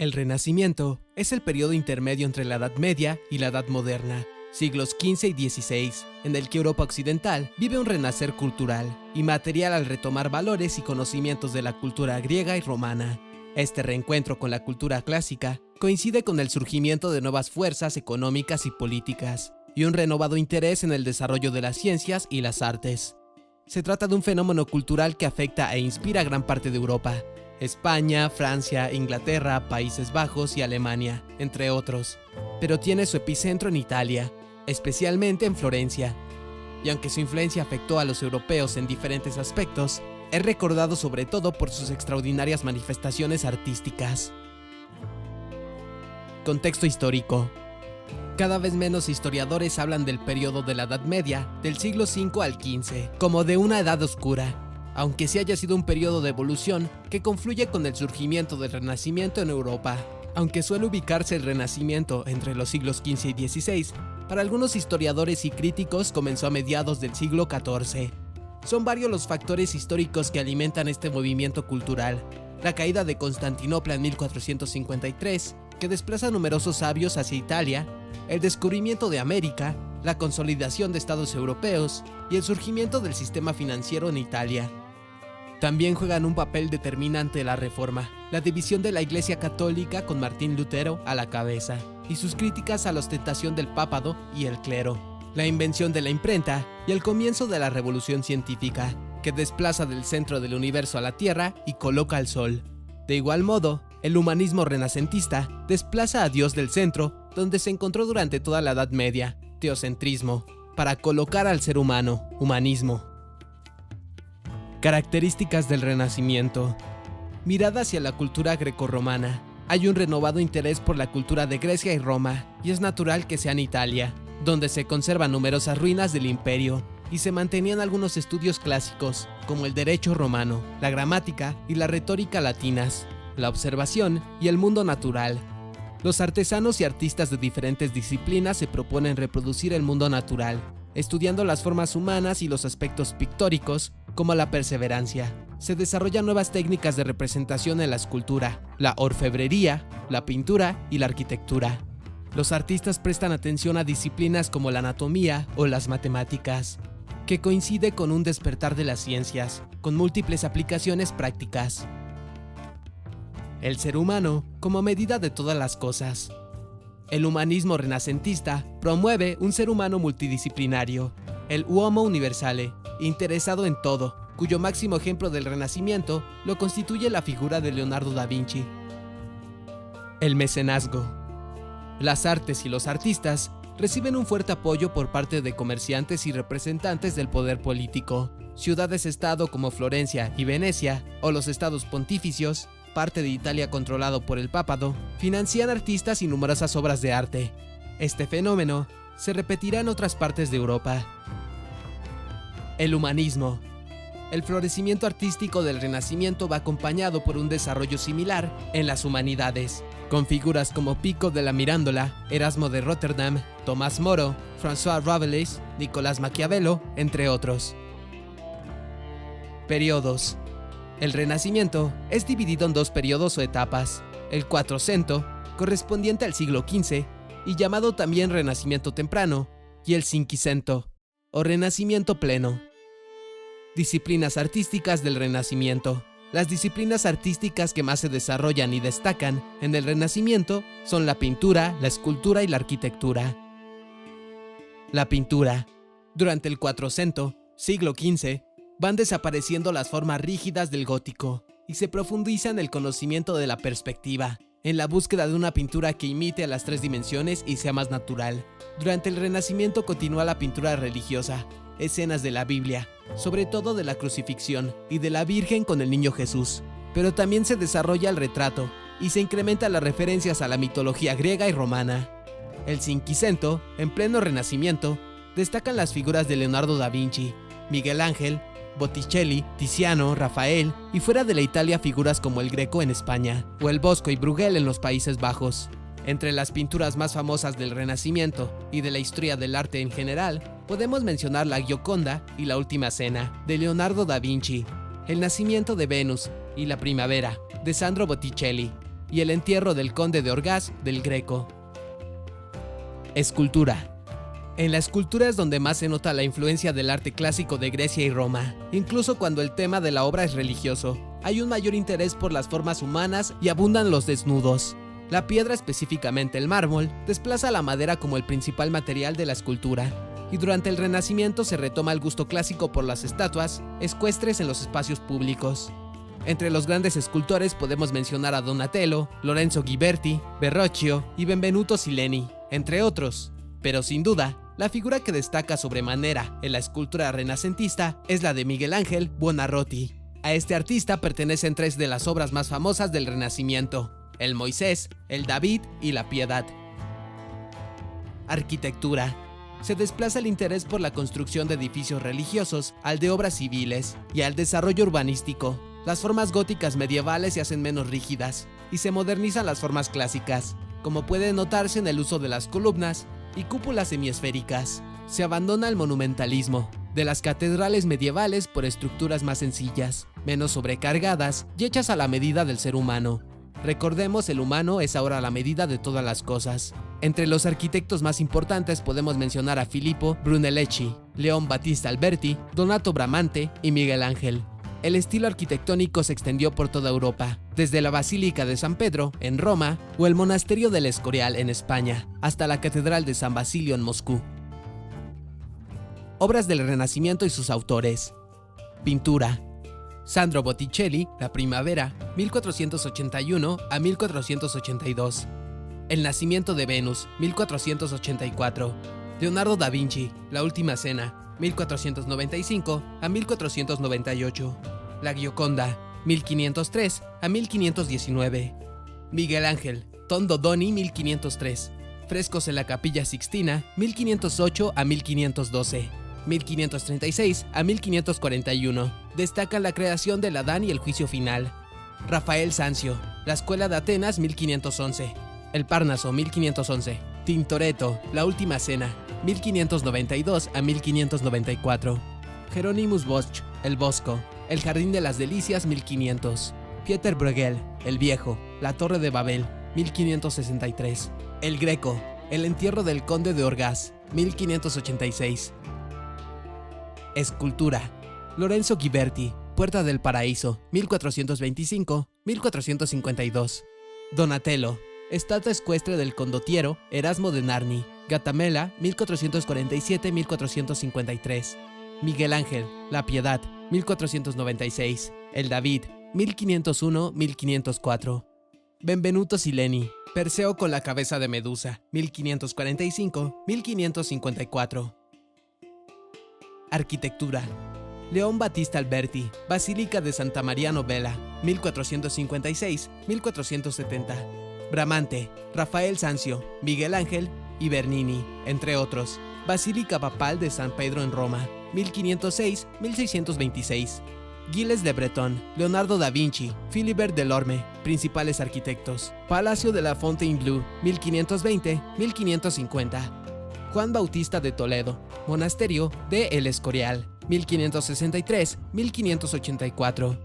El Renacimiento es el periodo intermedio entre la Edad Media y la Edad Moderna, siglos XV y XVI, en el que Europa Occidental vive un renacer cultural y material al retomar valores y conocimientos de la cultura griega y romana. Este reencuentro con la cultura clásica coincide con el surgimiento de nuevas fuerzas económicas y políticas, y un renovado interés en el desarrollo de las ciencias y las artes. Se trata de un fenómeno cultural que afecta e inspira a gran parte de Europa: España, Francia, Inglaterra, Países Bajos y Alemania, entre otros, pero tiene su epicentro en Italia, especialmente en Florencia. Y aunque su influencia afectó a los europeos en diferentes aspectos, es recordado sobre todo por sus extraordinarias manifestaciones artísticas. Contexto histórico. Cada vez menos historiadores hablan del periodo de la Edad Media, del siglo V al XV, como de una edad oscura, aunque sí haya sido un periodo de evolución que confluye con el surgimiento del Renacimiento en Europa. Aunque suele ubicarse el Renacimiento entre los siglos XV y XVI, para algunos historiadores y críticos comenzó a mediados del siglo XIV. Son varios los factores históricos que alimentan este movimiento cultural: la caída de Constantinopla en 1453, que desplaza a numerosos sabios hacia Italia, el descubrimiento de América, la consolidación de estados europeos y el surgimiento del sistema financiero en Italia. También juegan un papel determinante la Reforma, la división de la Iglesia Católica con Martín Lutero a la cabeza, y sus críticas a la ostentación del papado y el clero, la invención de la imprenta y el comienzo de la Revolución Científica, que desplaza del centro del universo a la Tierra y coloca al Sol. De igual modo, el humanismo renacentista desplaza a Dios del centro, donde se encontró durante toda la Edad Media, teocentrismo, para colocar al ser humano, humanismo. Características del Renacimiento. Mirada hacia la cultura grecorromana. Hay un renovado interés por la cultura de Grecia y Roma, y es natural que sea en Italia, donde se conservan numerosas ruinas del imperio, y se mantenían algunos estudios clásicos, como el derecho romano, la gramática y la retórica latinas, la observación y el mundo natural. Los artesanos y artistas de diferentes disciplinas se proponen reproducir el mundo natural, estudiando las formas humanas y los aspectos pictóricos, como la perseverancia. Se desarrollan nuevas técnicas de representación en la escultura, la orfebrería, la pintura y la arquitectura. Los artistas prestan atención a disciplinas como la anatomía o las matemáticas, que coincide con un despertar de las ciencias, con múltiples aplicaciones prácticas. El ser humano como medida de todas las cosas. El humanismo renacentista promueve un ser humano multidisciplinario, el uomo universale, interesado en todo, cuyo máximo ejemplo del Renacimiento lo constituye la figura de Leonardo da Vinci. El mecenazgo. Las artes y los artistas reciben un fuerte apoyo por parte de comerciantes y representantes del poder político. Ciudades-estado como Florencia y Venecia, o los estados pontificios, parte de Italia controlado por el papado, financian artistas y numerosas obras de arte. Este fenómeno se repetirá en otras partes de Europa. El humanismo. El florecimiento artístico del Renacimiento va acompañado por un desarrollo similar en las humanidades, con figuras como Pico de la Mirandola, Erasmo de Rotterdam, Tomás Moro, François Rabelais, Nicolás Maquiavelo, entre otros. Periodos. El Renacimiento es dividido en dos periodos o etapas: el Quattrocento, correspondiente al siglo XV, y llamado también Renacimiento temprano, y el Cinquecento, o Renacimiento pleno. Disciplinas artísticas del Renacimiento. Las disciplinas artísticas que más se desarrollan y destacan en el Renacimiento son la pintura, la escultura y la arquitectura. La pintura. Durante el Quattrocento, siglo XV, van desapareciendo las formas rígidas del gótico y se profundiza en el conocimiento de la perspectiva, en la búsqueda de una pintura que imite a las tres dimensiones y sea más natural. Durante el Renacimiento continúa la pintura religiosa, escenas de la Biblia, sobre todo de la crucifixión y de la Virgen con el niño Jesús, pero también se desarrolla el retrato y se incrementan las referencias a la mitología griega y romana. El Cinquecento, en pleno Renacimiento, destacan las figuras de Leonardo da Vinci, Miguel Ángel, Botticelli, Tiziano, Rafael, y fuera de la Italia figuras como el Greco en España o el Bosco y Bruegel en los Países Bajos. Entre las pinturas más famosas del Renacimiento y de la historia del arte en general, podemos mencionar la Gioconda y la Última Cena, de Leonardo da Vinci, el Nacimiento de Venus y la Primavera, de Sandro Botticelli, y el entierro del conde de Orgaz del Greco. Escultura. En la escultura es donde más se nota la influencia del arte clásico de Grecia y Roma. Incluso cuando el tema de la obra es religioso, hay un mayor interés por las formas humanas y abundan los desnudos. La piedra, específicamente el mármol, desplaza la madera como el principal material de la escultura, y durante el Renacimiento se retoma el gusto clásico por las estatuas ecuestres en los espacios públicos. Entre los grandes escultores podemos mencionar a Donatello, Lorenzo Ghiberti, Verrocchio y Benvenuto Cellini, entre otros. Pero sin duda, la figura que destaca sobremanera en la escultura renacentista es la de Miguel Ángel Buonarroti. A este artista pertenecen tres de las obras más famosas del Renacimiento: el Moisés, el David y la Piedad. Arquitectura. Se desplaza el interés por la construcción de edificios religiosos al de obras civiles y al desarrollo urbanístico. Las formas góticas medievales se hacen menos rígidas y se modernizan las formas clásicas, como puede notarse en el uso de las columnas y cúpulas semiesféricas. Se abandona el monumentalismo de las catedrales medievales por estructuras más sencillas, menos sobrecargadas y hechas a la medida del ser humano. Recordemos, el humano es ahora la medida de todas las cosas. Entre los arquitectos más importantes podemos mencionar a Filippo Brunelleschi, León Battista Alberti, Donato Bramante y Miguel Ángel. El estilo arquitectónico se extendió por toda Europa, desde la Basílica de San Pedro, en Roma, o el Monasterio del Escorial, en España, hasta la Catedral de San Basilio, en Moscú. Obras del Renacimiento y sus autores. Pintura. Sandro Botticelli, La Primavera, 1481 a 1482. El nacimiento de Venus, 1484. Leonardo da Vinci, La Última Cena, 1495 a 1498. La Gioconda, 1503 a 1519. Miguel Ángel, Tondo Doni, 1503. Frescos en la Capilla Sixtina, 1508 a 1512. 1536 a 1541. Destacan la creación del Adán y el juicio final. Rafael Sanzio, La Escuela de Atenas, 1511. El Parnaso, 1511. Tintoretto, La Última Cena, 1592 a 1594. Hieronymus Bosch, El Bosco, El Jardín de las Delicias, 1500. Pieter Bruegel, El Viejo, La Torre de Babel, 1563. El Greco, El entierro del conde de Orgaz, 1586. Escultura. Lorenzo Ghiberti, Puerta del Paraíso, 1425-1452. Donatello, Estatua ecuestre del condottiero Erasmo de Narni, Gatamela, 1447-1453. Miguel Ángel, La Piedad, 1496. El David, 1501-1504. Benvenuto Cellini, Perseo con la cabeza de Medusa, 1545-1554. Arquitectura. León Battista Alberti, Basílica de Santa María Novella, 1456-1470. Bramante, Rafael Sanzio, Miguel Ángel y Bernini, entre otros. Basílica Papal de San Pedro en Roma, 1506-1626. Gilles de Breton, Leonardo da Vinci, Philibert Delorme, principales arquitectos. Palacio de la Fontainebleau, 1520-1550. Juan Bautista de Toledo, Monasterio de El Escorial, 1563-1584.